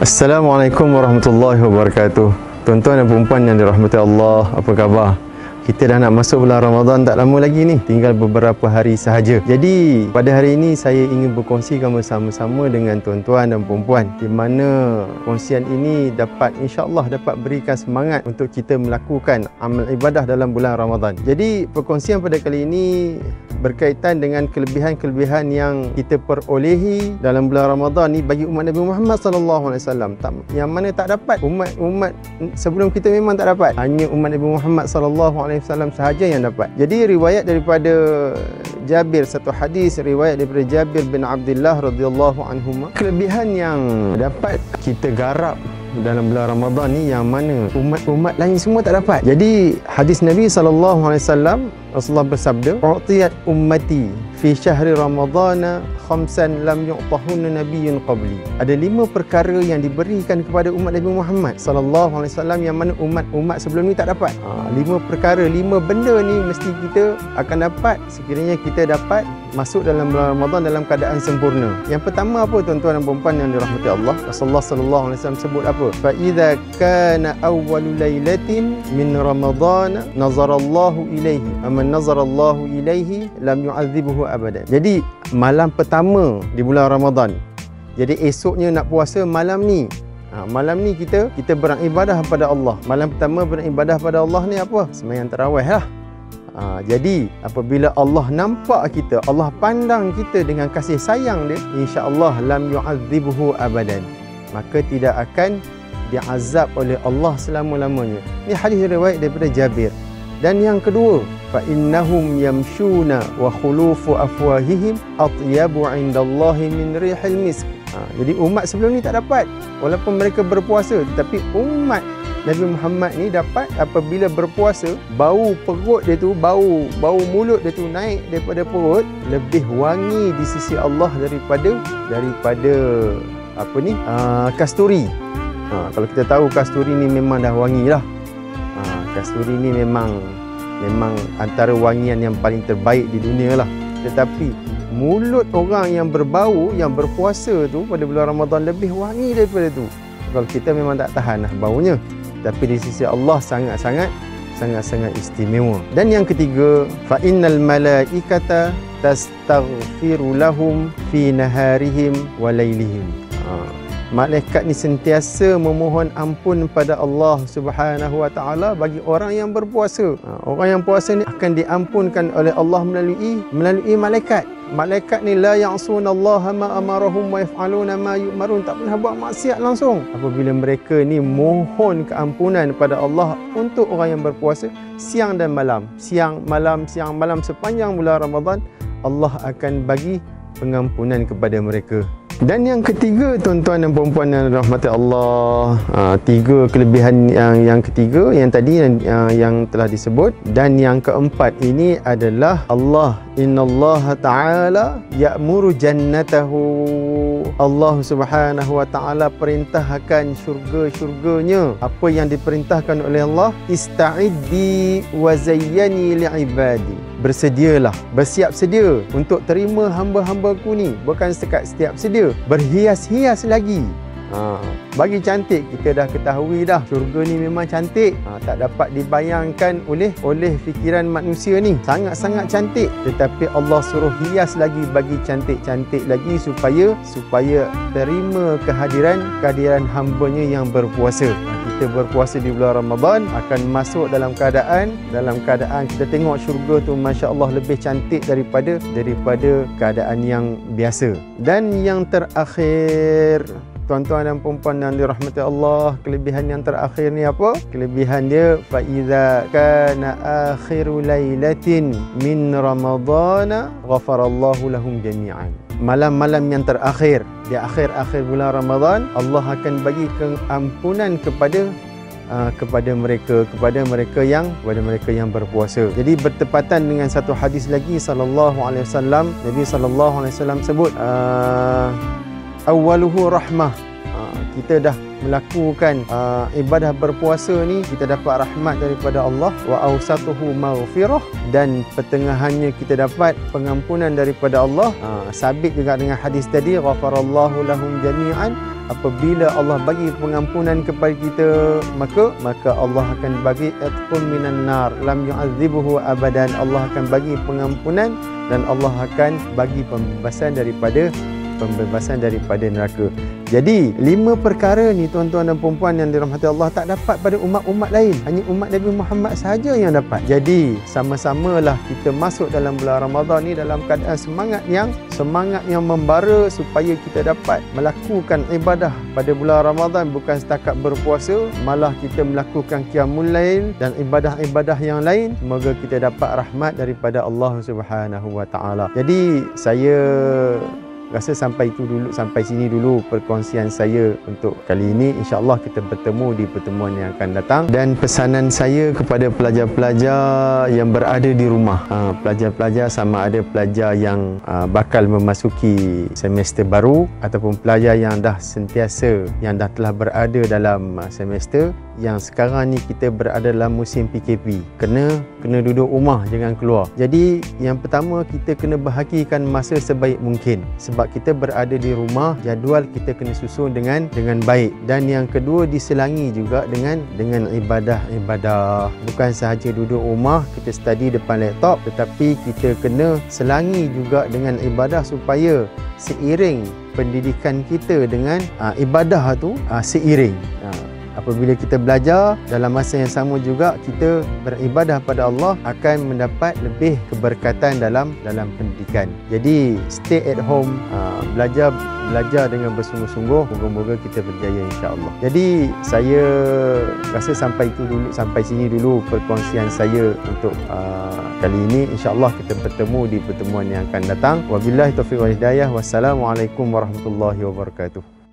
Assalamualaikum warahmatullahi wabarakatuh. Tuan-tuan dan puan yang dirahmati Allah, apa khabar? Kita dah nak masuk bulan Ramadan tak lama lagi ni, tinggal beberapa hari sahaja. Jadi pada hari ini saya ingin berkongsikan bersama-sama dengan tuan-tuan dan puan-puan, di mana kongsian ini dapat insya-Allah dapat berikan semangat untuk kita melakukan amal ibadah dalam bulan Ramadan. Jadi perkongsian pada kali ini berkaitan dengan kelebihan-kelebihan yang kita perolehi dalam bulan Ramadan ni bagi umat Nabi Muhammad sallallahu alaihi wasallam, yang mana tak dapat umat sebelum kita memang tak dapat. Hanya umat Nabi Muhammad sallallahu alaihi wasallam sahaja yang dapat. Jadi riwayat daripada Jabir, satu hadis riwayat daripada Jabir bin Abdullah radhiyallahu anhuma, kelebihan yang dapat kita garap dalam bulan Ramadan ni yang mana umat-umat lain semua tak dapat. Jadi hadis Nabi sallallahu alaihi wasallam, Rasulullah bersabda, "U'tiyat ummati fi syahri Ramadhan khamsan lam yu'tahunna nabiyyun qabli." Ada 5 perkara yang diberikan kepada umat Nabi Muhammad sallallahu alaihi wasallam yang mana umat sebelum ni tak dapat. 5 perkara, 5 benda ni mesti kita akan dapat sekiranya kita dapat masuk dalam bulan Ramadan dalam keadaan sempurna. Yang pertama apa tuan-tuan dan puan-puan yang dirahmati Allah? Rasulullah sallallahu alaihi wasallam sebut apa? Fa idza kana awwalu lailatin min Ramadhan nazarallahu ilaihi, man nazarallahu ilaihi lam yu'adzibuhu abadan. Jadi malam pertama di bulan Ramadan. Jadi esoknya nak puasa malam ni. Malam ni kita beribadah kepada Allah. Malam pertama beribadah pada Allah ni apa? Sembahyang tarawih lah. Jadi apabila Allah nampak kita, Allah pandang kita dengan kasih sayang dia, insya-Allah lam yu'adzibuhu abadan, maka tidak akan diazab oleh Allah selama-lamanya. Ini hadis riwayat daripada Jabir. Dan yang kedua, fa innahum yamshuna wa khulufu afwahihim atyabu 'indallahi min rihil misk. Jadi umat sebelum ni tak dapat, walaupun mereka berpuasa, tetapi umat Nabi Muhammad ni dapat apabila berpuasa, bau perut dia tu, bau mulut dia tu naik daripada perut, lebih wangi di sisi Allah daripada kasturi. Kalau kita tahu kasturi ni memang dah wangi lah. Kasturi ni memang antara wangian yang paling terbaik di dunia lah. Tetapi mulut orang yang berbau, yang berpuasa tu pada bulan Ramadan lebih wangi daripada tu. Kalau kita memang tak tahan lah baunya. Tapi di sisi Allah sangat-sangat istimewa. Dan yang ketiga, fa innal malaikata tastaghfiru lahum fi naharihim wa lailihim. Malaikat ni sentiasa memohon ampun pada Allah Subhanahu wa taala bagi orang yang berpuasa. Orang yang puasa ni akan diampunkan oleh Allah melalui malaikat. Malaikat ni la ya'sunallaha ma amarahum wa yaf'aluna ma yu'marun, tak pernah buat maksiat langsung. Apabila mereka ni mohon keampunan pada Allah untuk orang yang berpuasa siang dan malam, siang malam sepanjang bulan Ramadan, Allah akan bagi pengampunan kepada mereka. Dan yang ketiga tuan-tuan dan puan-puan yang dirahmati Allah, 3 kelebihan yang ketiga yang tadi yang telah disebut. Dan yang keempat ini adalah Allah, innallaha ta'ala ya'muru jannatahu. Allah Subhanahu wa taala perintahkan syurga-syurganya. Apa yang diperintahkan oleh Allah, ista'iddi wa zayyani li'ibadi. Bersedialah, bersiap sedia untuk terima hamba-hambaku ni. Bukan setiap sedia, berhias-hias lagi. Bagi cantik, kita dah ketahui dah syurga ni memang cantik. Tak dapat dibayangkan oleh fikiran manusia ni. Sangat-sangat cantik. Tetapi Allah suruh hias lagi, bagi cantik-cantik lagi supaya terima kehadiran hambanya yang berpuasa. Kita berpuasa di bulan Ramadan akan masuk dalam keadaan kita tengok syurga tu masya-Allah lebih cantik daripada keadaan yang biasa. Dan yang terakhir, tuan-tuan dan puan-puan yang dirahmati Allah, kelebihan yang terakhir ni apa? Kelebihan dia, fa idza kana akhiru lailatin min ramadhana ghafarallahu lahum jami'an. Malam-malam yang terakhir, di akhir-akhir bulan Ramadan, Allah akan bagi keampunan kepada mereka yang berpuasa. Jadi bertepatan dengan satu hadis lagi sallallahu alaihi wasallam, Nabi sallallahu alaihi wasallam sebut awwaluhu rahmah. Kita dah melakukan ibadah berpuasa ni kita dapat rahmat daripada Allah, wa awsatuhu maghfirah, dan pertengahannya kita dapat pengampunan daripada Allah. Sabit juga dengan hadis tadi, ghafarallahu lahum jami'an. Apabila Allah bagi pengampunan kepada kita, maka Allah akan bagi atqun minan nar lam yu'adzibuhu abadan. Allah akan bagi pengampunan dan Allah akan bagi pembebasan daripada neraka. Jadi 5 perkara ni tuan-tuan dan puan-puan yang dirahmati Allah tak dapat pada umat-umat lain, hanya umat Nabi Muhammad sahaja yang dapat. Jadi sama-samalah kita masuk dalam bulan Ramadan ni dalam keadaan semangat yang membara supaya kita dapat melakukan ibadah pada bulan Ramadan, bukan setakat berpuasa, malah kita melakukan qiyamul lail dan ibadah-ibadah yang lain. Semoga kita dapat rahmat daripada Allah Subhanahu wa taala. Jadi saya rasa sampai sini dulu perkongsian saya untuk kali ini. InsyaAllah kita bertemu di pertemuan yang akan datang. Dan pesanan saya kepada pelajar-pelajar yang berada di rumah, pelajar-pelajar sama ada pelajar yang bakal memasuki semester baru ataupun pelajar yang dah telah berada dalam semester yang sekarang ni kita berada dalam musim PKP. Kena duduk rumah, jangan keluar. Jadi yang pertama, kita kena bahagikan masa sebaik mungkin. Sebab kita berada di rumah, jadual kita kena susun dengan baik. Dan yang kedua, diselangi juga dengan ibadah-ibadah. Bukan sahaja duduk rumah kita study depan laptop, tetapi kita kena selangi juga dengan ibadah supaya seiring pendidikan kita dengan ibadah tu seiring. Apabila kita belajar, dalam masa yang sama juga kita beribadah pada Allah, akan mendapat lebih keberkatan dalam pendidikan. Jadi stay at home, belajar dengan bersungguh-sungguh. Moga-moga kita berjaya insya-Allah. Jadi saya rasa sampai sini dulu perkongsian saya untuk kali ini. InsyaAllah kita bertemu di pertemuan yang akan datang. Wabillahi taufiq wal hidayah. Wassalamualaikum warahmatullahi wabarakatuh.